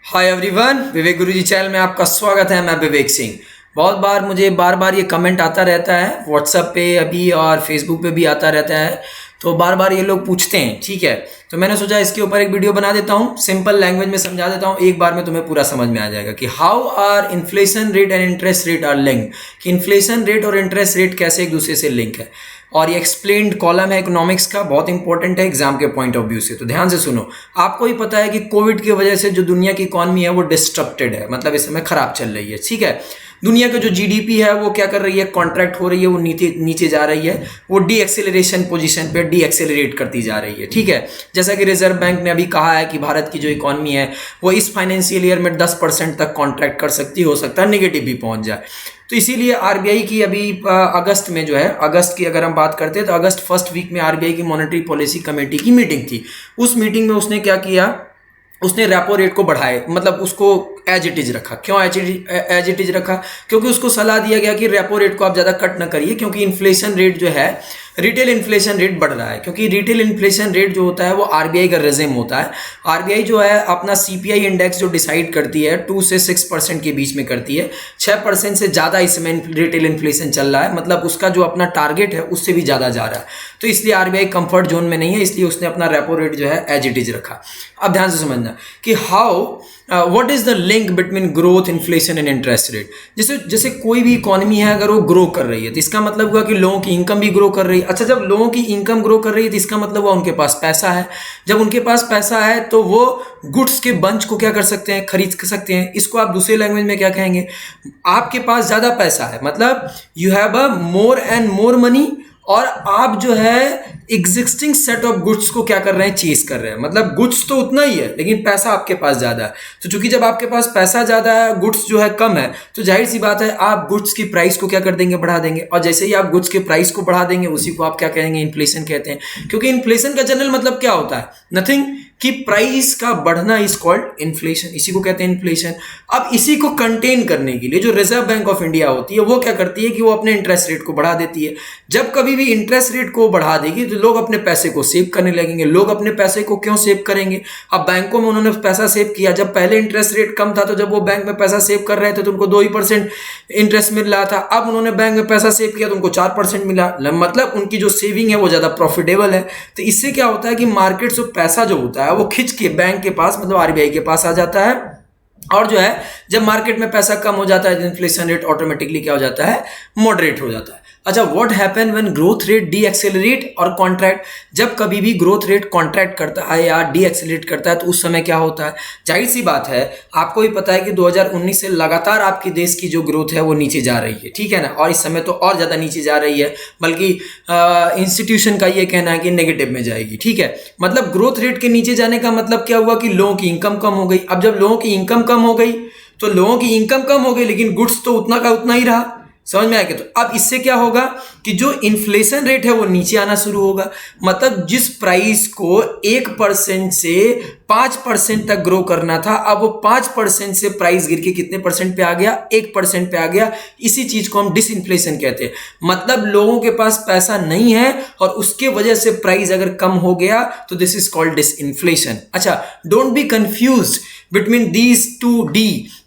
Hi everyone, विवेक गुरुजी channel में आपका स्वागत है। मैं विवेक सिंह। बहुत बार मुझे बार ये कमेंट आता रहता है व्हाट्सएप पे अभी और फेसबुक पे भी आता रहता है, तो बार ये लोग पूछते हैं। ठीक है, तो मैंने सोचा इसके ऊपर एक वीडियो बना देता हूँ, सिंपल लैंग्वेज में समझा देता हूँ, एक बार में तुम्हें पूरा समझ में आ जाएगा कि how are inflation rate and interest rate are link, कि इन्फ्लेशन रेट और इंटरेस्ट रेट कैसे एक दूसरे से लिंक है। और ये एक्सप्लेन्ड कॉलम है इकोनॉमिक्स का, बहुत इंपॉर्टेंट है एग्जाम के पॉइंट ऑफ व्यू से, तो ध्यान से सुनो। आपको ही पता है कि कोविड की वजह से जो दुनिया की इकॉनमी है वो डिस्टर्प्टेड है, मतलब इस समय खराब चल रही है। ठीक है, दुनिया का जो जीडीपी है वो क्या कर रही है, कॉन्ट्रैक्ट हो रही है, वो नीचे जा रही है, वो डी एक्सेलरेशन पोजीशन पे डी एक्सेलरेट करती जा रही है। ठीक है, जैसा कि रिजर्व बैंक ने अभी कहा है कि भारत की जो इकॉनमी है वो इस फाइनेंशियल ईयर में 10% तक कॉन्ट्रैक्ट कर सकती, हो सकता है नेगेटिव भी पहुंच जाए। तो इसीलिए आरबीआई की अभी अगस्त में जो है, अगस्त की अगर हम बात करते हैं तो अगस्त फर्स्ट वीक में आरबीआई की मॉनेटरी पॉलिसी कमेटी की मीटिंग थी। उस मीटिंग में उसने क्या किया, उसने रेपो रेट को बढ़ाए, मतलब उसको एज इट इज रखा। क्यों एज इट इज रखा? क्योंकि उसको सलाह दिया गया कि रेपो रेट को आप ज़्यादा कट ना करिए, क्योंकि इन्फ्लेशन रेट जो है, रिटेल इन्फ्लेशन रेट बढ़ रहा है। क्योंकि रिटेल इन्फ्लेशन रेट जो होता है वो आरबीआई का रेजिम होता है। आरबीआई जो है अपना सीपीआई इंडेक्स जो डिसाइड करती है 2 से 6% के बीच में करती है। 6% से ज़्यादा इसमें रिटेल इन्फ्लेशन चल रहा है, मतलब उसका जो अपना टारगेट है उससे भी ज़्यादा जा रहा है। तो इसलिए आरबीआई कंफर्ट जोन में नहीं है, इसलिए उसने अपना रेपो रेट जो है एज इट इज रखा। अब ध्यान से समझना कि how what is the link between growth, inflation and interest rate. जैसे कोई भी इकॉनमी है अगर वो ग्रो कर रही है तो इसका मतलब हुआ कि लोगों की इनकम भी ग्रो कर रही है। अच्छा, जब लोगों की इनकम ग्रो कर रही है तो इसका मतलब हुआ उनके पास पैसा है। जब उनके पास पैसा है तो वो गुड्स के बंच को क्या कर सकते हैं, खरीद सकते हैं। इसको आप दूसरे लैंग्वेज में क्या कहेंगे, आपके पास ज़्यादा पैसा है, मतलब you have a more and more money, और आप जो है एग्जिस्टिंग सेट ऑफ गुड्स को क्या कर रहे हैं, चेस कर रहे हैं। मतलब गुड्स तो उतना ही है लेकिन पैसा आपके पास ज़्यादा है। तो चूंकि जब आपके पास पैसा ज़्यादा है, गुड्स जो है कम है, तो जाहिर सी बात है आप गुड्स की प्राइस को क्या कर देंगे, बढ़ा देंगे। और जैसे ही आप गुड्स के प्राइस को बढ़ा देंगे उसी को आप क्या कहेंगे, इन्फ्लेशन कहते हैं। क्योंकि इन्फ्लेशन का जनरल मतलब क्या होता है, नथिंग, कि प्राइस का बढ़ना इज कॉल्ड इन्फ्लेशन, इसी को कहते हैं इन्फ्लेशन। अब इसी को कंटेन करने के लिए जो रिजर्व बैंक ऑफ इंडिया होती है वो क्या करती है कि वो अपने इंटरेस्ट रेट को बढ़ा देती है। जब कभी भी इंटरेस्ट रेट को बढ़ा देगी तो लोग अपने पैसे को सेव करने लगेंगे। लोग अपने पैसे को क्यों सेव करेंगे? अब बैंकों में उन्होंने पैसा सेव किया, जब पहले इंटरेस्ट रेट कम था तो जब वो बैंक में पैसा सेव कर रहे थे तो उनको 2% इंटरेस्ट मिल रहा था। अब उन्होंने बैंक में पैसा सेव किया तो उनको 4% मिला, मतलब उनकी जो सेविंग है वो ज़्यादा प्रॉफिटेबल है। तो इससे क्या होता है कि मार्केट से पैसा जो होता है वो खिंच के बैंक के पास, मतलब आरबीआई के पास आ जाता है। और जो है जब मार्केट में पैसा कम हो जाता है तो इन्फ्लेशन रेट ऑटोमेटिकली क्या हो जाता है, मॉडरेट हो जाता है। अच्छा, what happen when growth rate D accelerate और कॉन्ट्रैक्ट? जब कभी भी ग्रोथ रेट कॉन्ट्रैक्ट करता है या डी एक्सेलरेट करता है तो उस समय क्या होता है? जाहिर सी बात है, आपको भी पता है कि 2019 से लगातार आपकी देश की जो ग्रोथ है वो नीचे जा रही है। ठीक है ना, और इस समय तो और ज़्यादा नीचे जा रही है, बल्कि इंस्टीट्यूशन का ये कहना है कि नेगेटिव में जाएगी। ठीक है, मतलब ग्रोथ रेट के नीचे जाने का मतलब क्या हुआ कि लोगों की इनकम कम हो गई। अब जब लोगों की इनकम कम हो गई तो लोगों की इनकम कम हो गई लेकिन गुड्स तो उतना का उतना ही रहा। समझ में आएगा? तो अब इससे क्या होगा कि जो इन्फ्लेशन रेट है वो नीचे आना शुरू होगा। मतलब जिस प्राइस को 1% से 5% तक ग्रो करना था, अब वो 5% से प्राइस गिर के कितने परसेंट पे आ गया, 1% पे आ गया। इसी चीज को हम डिसइन्फ्लेशन कहते हैं। मतलब लोगों के पास पैसा नहीं है और उसके वजह से प्राइस अगर कम हो गया तो दिस इज कॉल्ड डिसइन्फ्लेशन। अच्छा, don't be confused between these two D,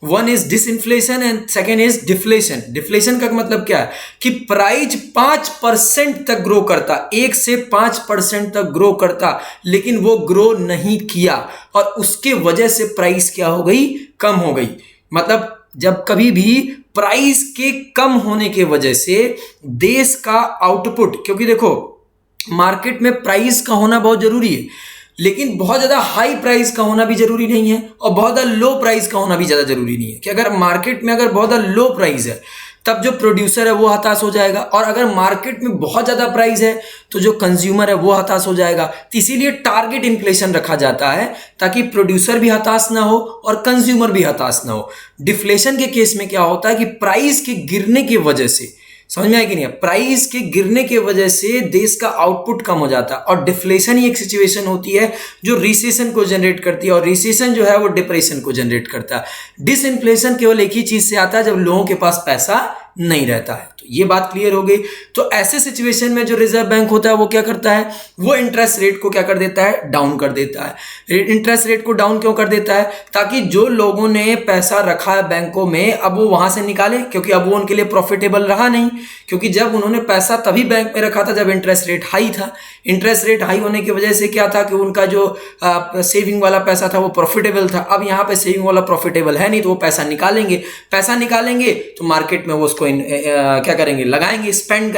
one is disinflation and second is deflation। Deflation का मतलब क्या है कि प्राइस 5% तक ग्रो करता, 1 से 5% तक ग्रो करता, लेकिन वो ग्रो नहीं किया और उसके वजह से प्राइस क्या हो गई, कम हो गई। मतलब जब कभी भी प्राइस के कम होने के वजह से देश का आउटपुट, क्योंकि देखो मार्केट में प्राइस का होना बहुत जरूरी है लेकिन बहुत ज़्यादा हाई प्राइस का होना भी जरूरी नहीं है और बहुत ज़्यादा लो प्राइस का होना भी ज़्यादा जरूरी नहीं है। कि अगर मार्केट में अगर बहुत ज़्यादा लो प्राइस है तब जो प्रोड्यूसर है वो हताश हो जाएगा, और अगर मार्केट में बहुत ज़्यादा प्राइस है तो जो कंज्यूमर है वो हताश हो जाएगा। तो इसीलिए टारगेट इन्फ्लेशन रखा जाता है ताकि प्रोड्यूसर भी हताश ना हो और कंज्यूमर भी हताश ना हो। डिफ्लेशन के केस में क्या होता है कि प्राइस के गिरने की वजह से, समझ में आया कि नहीं, प्राइस के गिरने की वजह से देश का आउटपुट कम हो जाता है। और डिफ्लेशन ही एक सिचुएशन होती है जो रिसेशन को जनरेट करती है, और रिसेशन जो है वो डिप्रेशन को जनरेट करता है। डिसइन्फ्लेशन केवल एक ही चीज से आता है, जब लोगों के पास पैसा नहीं रहता है। तो ये बात क्लियर हो गई। तो ऐसे सिचुएशन में जो रिजर्व बैंक होता है वो क्या करता है, वो इंटरेस्ट रेट को क्या कर देता है, डाउन कर देता है। इंटरेस्ट रेट को डाउन क्यों कर देता है, ताकि जो लोगों ने पैसा रखा है बैंकों में अब वो वहां से निकाले, क्योंकि अब वो उनके लिए प्रॉफिटेबल रहा नहीं। क्योंकि जब उन्होंने पैसा तभी बैंक में रखा था जब इंटरेस्ट रेट हाई था। इंटरेस्ट रेट हाई होने की वजह से क्या था कि उनका जो सेविंग वाला पैसा था वो प्रॉफिटेबल था। अब यहाँ पे सेविंग वाला प्रॉफिटेबल है नहीं, तो वो पैसा निकालेंगे तो मार्केट में वो उसको क्या करेंगे, लगाएंगे, स्पेंड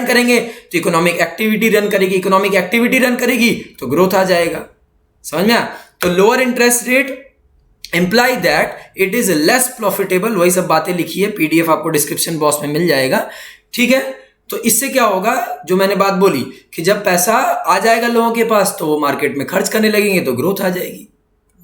करेंगे तो इकोनॉमिक एक्टिविटी रन करेगी तो ग्रोथ आ जाएगा। समझ में आया? तो lower interest rate imply that it is less profitable. वही सब बातें लिखी है, पीडीएफ आपको डिस्क्रिप्शन बॉक्स में मिल जाएगा, ठीक है। तो इससे क्या होगा, जो मैंने बात बोली कि जब पैसा आ जाएगा लोगों के पास तो वो मार्केट में खर्च करने लगेंगे तो ग्रोथ आ जाएगी।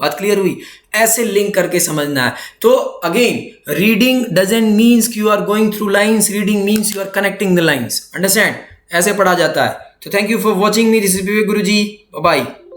बात क्लियर हुई? ऐसे लिंक करके समझना है। तो again, reading doesn't means you are going through lines, reading means you are connecting the lines. Understand? ऐसे पढ़ा जाता है। तो thank you for watching me, this is Vivek Guruji, bye bye.